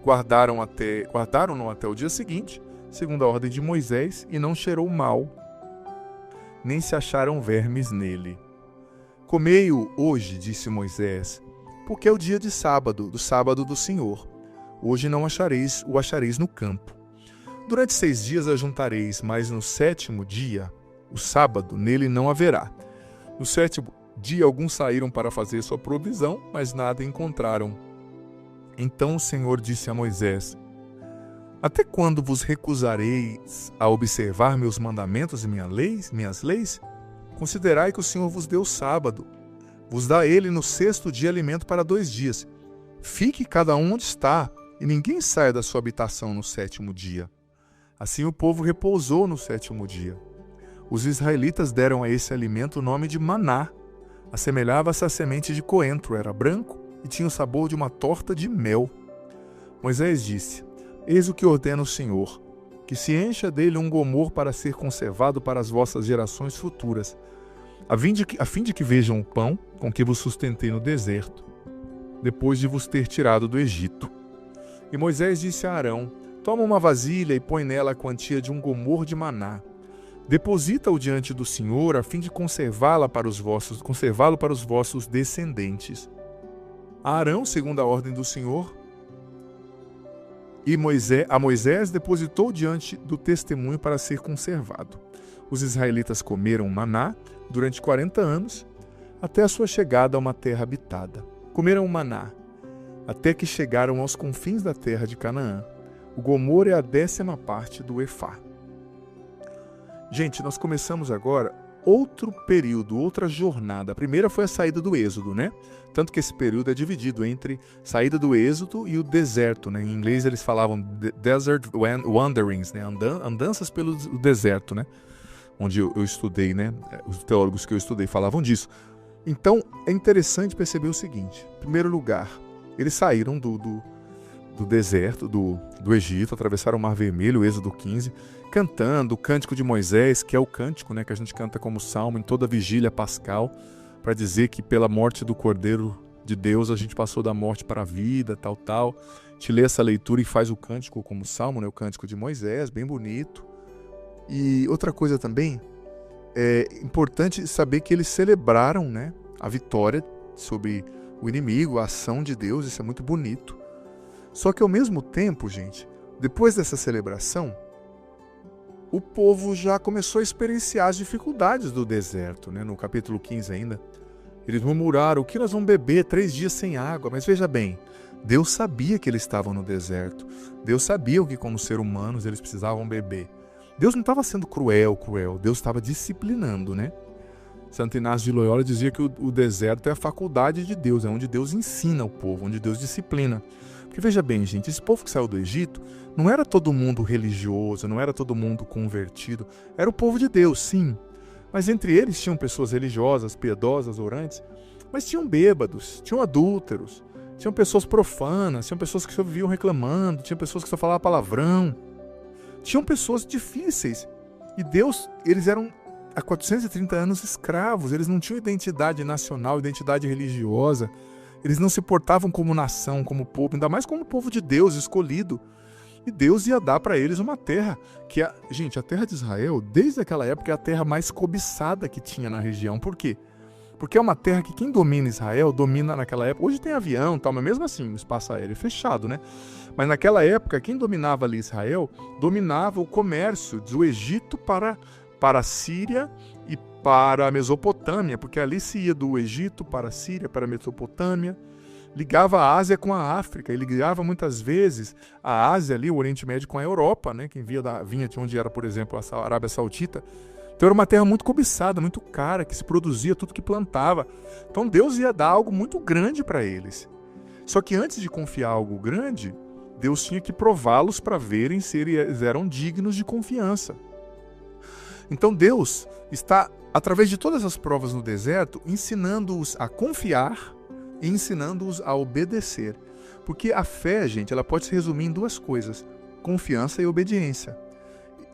Guardaram-no até o dia seguinte, segundo a ordem de Moisés, e não cheirou mal, nem se acharam vermes nele. Comei-o hoje, disse Moisés, porque é o dia de sábado, do sábado do Senhor. Hoje não o achareis no campo. Durante 6 dias ajuntareis, mas no 7º dia, o sábado, nele não haverá. No 7º dia alguns saíram para fazer sua provisão, mas nada encontraram. Então o Senhor disse a Moisés: até quando vos recusareis a observar meus mandamentos e minhas leis? Considerai que o Senhor vos deu o sábado. Vos dá ele no 6º dia alimento para 2 dias. Fique cada um onde está, e ninguém saia da sua habitação no 7º dia. Assim o povo repousou no 7º dia. Os israelitas deram a esse alimento o nome de maná. Assemelhava-se à semente de coentro, era branco e tinha o sabor de uma torta de mel. Moisés disse: eis o que ordena o Senhor, que se encha dele um gomor para ser conservado para as vossas gerações futuras, a fim de que vejam o pão com que vos sustentei no deserto, depois de vos ter tirado do Egito. E Moisés disse a Arão: toma uma vasilha e põe nela a quantia de um gomor de maná. Deposita-o diante do Senhor, a fim de conservá-lo para os vossos descendentes. Arão, segundo a ordem do Senhor, a Moisés depositou diante do testemunho para ser conservado. Os israelitas comeram maná durante 40 anos, até a sua chegada a uma terra habitada. Comeram maná, até que chegaram aos confins da terra de Canaã. O gomor é a 10ª parte do efá. Gente, nós começamos agora outro período, outra jornada. A primeira foi a saída do Êxodo, né? Tanto que esse período é dividido entre saída do Êxodo e o deserto, né? Em inglês eles falavam desert wanderings, né? Andanças pelo deserto, né? Onde eu estudei, né? Os teólogos que eu estudei falavam disso. Então, é interessante perceber o seguinte. Em primeiro lugar, eles saíram do deserto, do Egito, atravessaram o Mar Vermelho, o Êxodo 15, cantando o Cântico de Moisés, que é o cântico, né, que a gente canta como salmo em toda a vigília pascal, para dizer que pela morte do Cordeiro de Deus a gente passou da morte para a vida, tal. A gente lê essa leitura e faz o cântico como salmo, né, o Cântico de Moisés, bem bonito. E outra coisa também, é importante saber que eles celebraram, né, a vitória sobre o inimigo, a ação de Deus, isso é muito bonito. Só que ao mesmo tempo, gente, depois dessa celebração, o povo já começou a experienciar as dificuldades do deserto, né? No capítulo 15 ainda. Eles murmuraram: o que nós vamos beber 3 dias sem água? Mas veja bem, Deus sabia que eles estavam no deserto. Deus sabia que como seres humanos eles precisavam beber. Deus não estava sendo cruel. Deus estava disciplinando, né? Santo Inácio de Loyola dizia que o deserto é a faculdade de Deus, é onde Deus ensina o povo, onde Deus disciplina. Porque veja bem, gente, esse povo que saiu do Egito não era todo mundo religioso, não era todo mundo convertido, era o povo de Deus, sim. Mas entre eles tinham pessoas religiosas, piedosas, orantes, mas tinham bêbados, tinham adúlteros, tinham pessoas profanas, tinham pessoas que só viviam reclamando, tinham pessoas que só falavam palavrão, tinham pessoas difíceis. E Deus, eles eram há 430 anos escravos, eles não tinham identidade nacional, identidade religiosa, eles não se portavam como nação, como povo, ainda mais como povo de Deus, escolhido. E Deus ia dar para eles uma terra que, gente, a terra de Israel, desde aquela época, é a terra mais cobiçada que tinha na região. Por quê? Porque é uma terra que quem domina Israel, domina naquela época. Hoje tem avião e tal, mas mesmo assim, o espaço aéreo é fechado, né? Mas naquela época, quem dominava ali Israel, dominava o comércio do Egito para a Síria e para a Mesopotâmia, porque ali se ia do Egito para a Síria, para a Mesopotâmia. Ligava a Ásia com a África, e ligava muitas vezes a Ásia ali, o Oriente Médio, com a Europa, né? Quem vinha de onde era, por exemplo, a Arábia Saudita. Então era uma terra muito cobiçada, muito cara, que se produzia tudo que plantava. Então Deus ia dar algo muito grande para eles. Só que antes de confiar algo grande, Deus tinha que prová-los para verem se eles eram dignos de confiança. Então Deus está, através de todas as provas no deserto, ensinando-os a confiar e ensinando-os a obedecer. Porque a fé, gente, ela pode se resumir em duas coisas: confiança e obediência.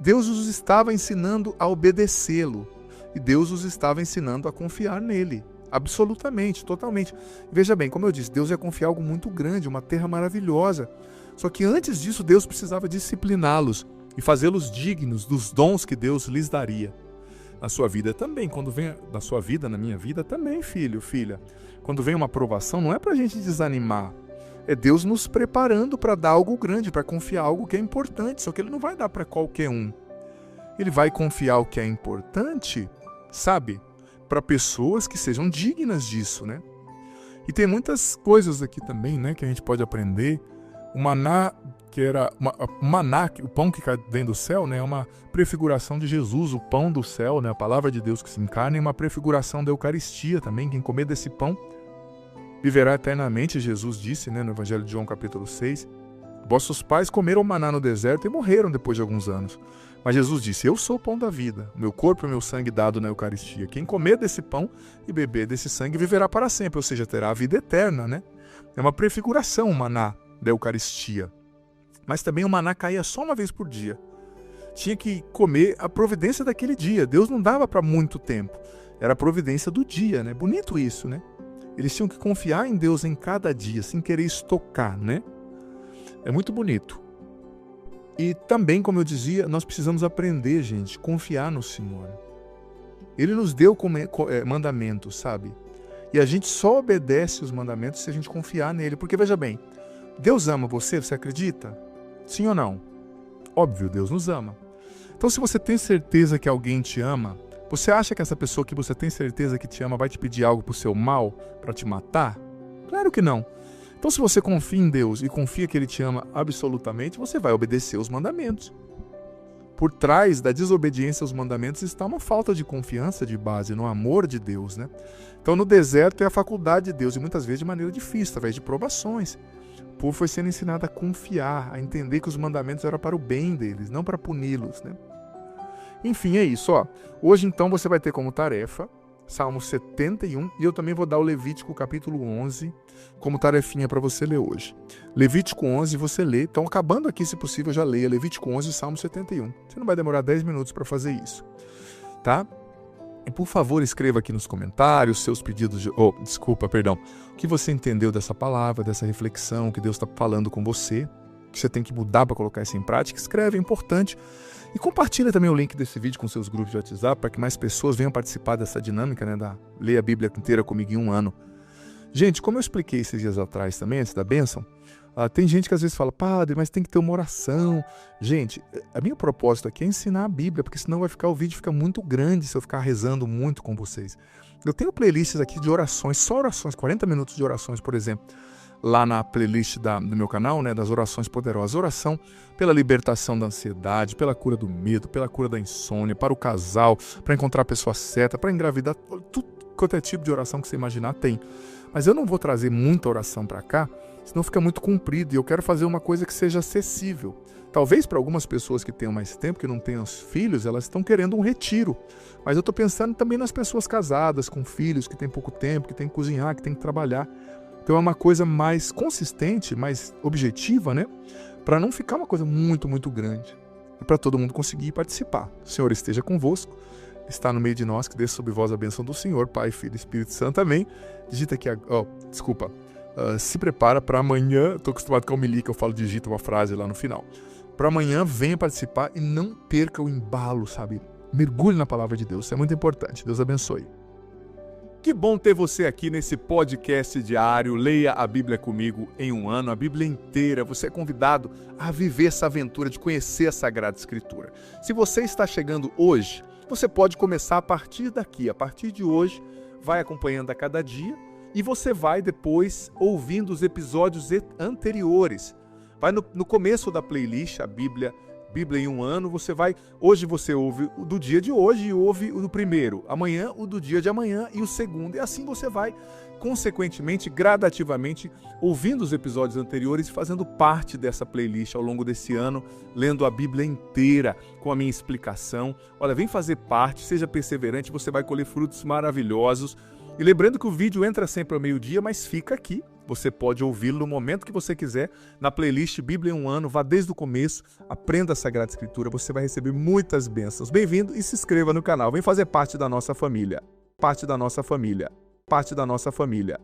Deus os estava ensinando a obedecê-lo e Deus os estava ensinando a confiar nele. Absolutamente, totalmente. Veja bem, como eu disse, Deus ia confiar algo muito grande, uma terra maravilhosa. Só que antes disso, Deus precisava discipliná-los e fazê-los dignos dos dons que Deus lhes daria. Na sua vida também, quando vem na sua vida, na minha vida também, filho, filha. Quando vem uma provação, não é para a gente desanimar. É Deus nos preparando para dar algo grande, para confiar algo que é importante. Só que Ele não vai dar para qualquer um. Ele vai confiar o que é importante, sabe? Para pessoas que sejam dignas disso, né? E tem muitas coisas aqui também, né, que a gente pode aprender. O maná, o pão que cai vem do céu, né, é uma prefiguração de Jesus, o pão do céu, né, a palavra de Deus que se encarna, é uma prefiguração da Eucaristia também. Quem comer desse pão viverá eternamente, Jesus disse, né, no Evangelho de João capítulo 6. Vossos pais comeram maná no deserto e morreram depois de alguns anos. Mas Jesus disse: eu sou o pão da vida, meu corpo e meu sangue dado na Eucaristia. Quem comer desse pão e beber desse sangue viverá para sempre, ou seja, terá a vida eterna, né? É uma prefiguração o maná da Eucaristia. Mas também o maná caía só uma vez por dia. Tinha que comer a providência daquele dia. Deus não dava para muito tempo. Era a providência do dia, né? Bonito isso, né? Eles tinham que confiar em Deus em cada dia, sem querer estocar, né? É muito bonito. E também, como eu dizia, nós precisamos aprender, gente, confiar no Senhor. Ele nos deu mandamentos, sabe? E a gente só obedece os mandamentos se a gente confiar nele. Porque, veja bem, Deus ama você, você acredita? Sim ou não? Óbvio, Deus nos ama. Então, se você tem certeza que alguém te ama, você acha que essa pessoa que você tem certeza que te ama vai te pedir algo pro seu mal, para te matar? Claro que não. Então, se você confia em Deus e confia que Ele te ama absolutamente, você vai obedecer os mandamentos. Por trás da desobediência aos mandamentos está uma falta de confiança de base no amor de Deus, né? Então, no deserto é a faculdade de Deus, e muitas vezes de maneira difícil, através de provações. O povo foi sendo ensinado a confiar, a entender que os mandamentos eram para o bem deles, não para puni-los, né? Enfim, é isso, ó. Hoje, então, você vai ter como tarefa Salmo 71, e eu também vou dar o Levítico capítulo 11 como tarefinha para você ler hoje. Levítico 11 você lê, então acabando aqui, se possível, já leia Levítico 11 e Salmo 71. Você não vai demorar 10 minutos para fazer isso, tá? E por favor, escreva aqui nos comentários seus pedidos o que você entendeu dessa palavra, dessa reflexão, que Deus está falando com você, que você tem que mudar para colocar isso em prática. Escreve, é importante. E compartilha também o link desse vídeo com seus grupos de WhatsApp para que mais pessoas venham participar dessa dinâmica, né, da Leia a Bíblia inteira comigo em um ano. Gente, como eu expliquei esses dias atrás também, antes da bênção, tem gente que às vezes fala: padre, mas tem que ter uma oração. Gente, a minha propósito aqui é ensinar a Bíblia, porque senão o vídeo fica muito grande se eu ficar rezando muito com vocês. Eu tenho playlists aqui de orações, só orações, 40 minutos de orações, por exemplo, lá na playlist do meu canal, né, das orações poderosas. Oração pela libertação da ansiedade, pela cura do medo, pela cura da insônia, para o casal, para encontrar a pessoa certa, para engravidar, tudo quanto é tipo de oração que você imaginar tem. Mas eu não vou trazer muita oração para cá, senão fica muito comprido, e eu quero fazer uma coisa que seja acessível. Talvez para algumas pessoas que tenham mais tempo, que não tenham filhos, elas estão querendo um retiro. Mas eu estou pensando também nas pessoas casadas, com filhos, que têm pouco tempo, que têm que cozinhar, que têm que trabalhar. Então é uma coisa mais consistente, mais objetiva, né? Para não ficar uma coisa muito, muito grande. e para todo mundo conseguir participar. O Senhor esteja convosco, está no meio de nós, que desça sobre vós a bênção do Senhor, Pai, Filho e Espírito Santo. Amém. Digita aqui, se prepara para amanhã. Estou acostumado com a homilia que eu falo, digita uma frase lá no final. Para amanhã, venha participar e não perca o embalo, sabe? Mergulhe na palavra de Deus, isso é muito importante. Deus abençoe. Que bom ter você aqui nesse podcast diário. Leia a Bíblia comigo em um ano, a Bíblia inteira. Você é convidado a viver essa aventura de conhecer a Sagrada Escritura. Se você está chegando hoje, você pode começar a partir daqui. A partir de hoje, vai acompanhando a cada dia e você vai depois ouvindo os episódios anteriores. Vai no começo da playlist, a Bíblia em um ano, hoje você ouve o do dia de hoje e ouve o do primeiro, amanhã o do dia de amanhã e o segundo, e assim você vai, consequentemente, gradativamente, ouvindo os episódios anteriores e fazendo parte dessa playlist ao longo desse ano, lendo a Bíblia inteira com a minha explicação. Olha, vem fazer parte, seja perseverante, você vai colher frutos maravilhosos. E lembrando que o vídeo entra sempre ao meio-dia, mas fica aqui. Você pode ouvi-lo no momento que você quiser, na playlist Bíblia em um ano, vá desde o começo, aprenda a Sagrada Escritura, você vai receber muitas bênçãos. Bem-vindo e se inscreva no canal, vem fazer parte da nossa família. Parte da nossa família. Parte da nossa família.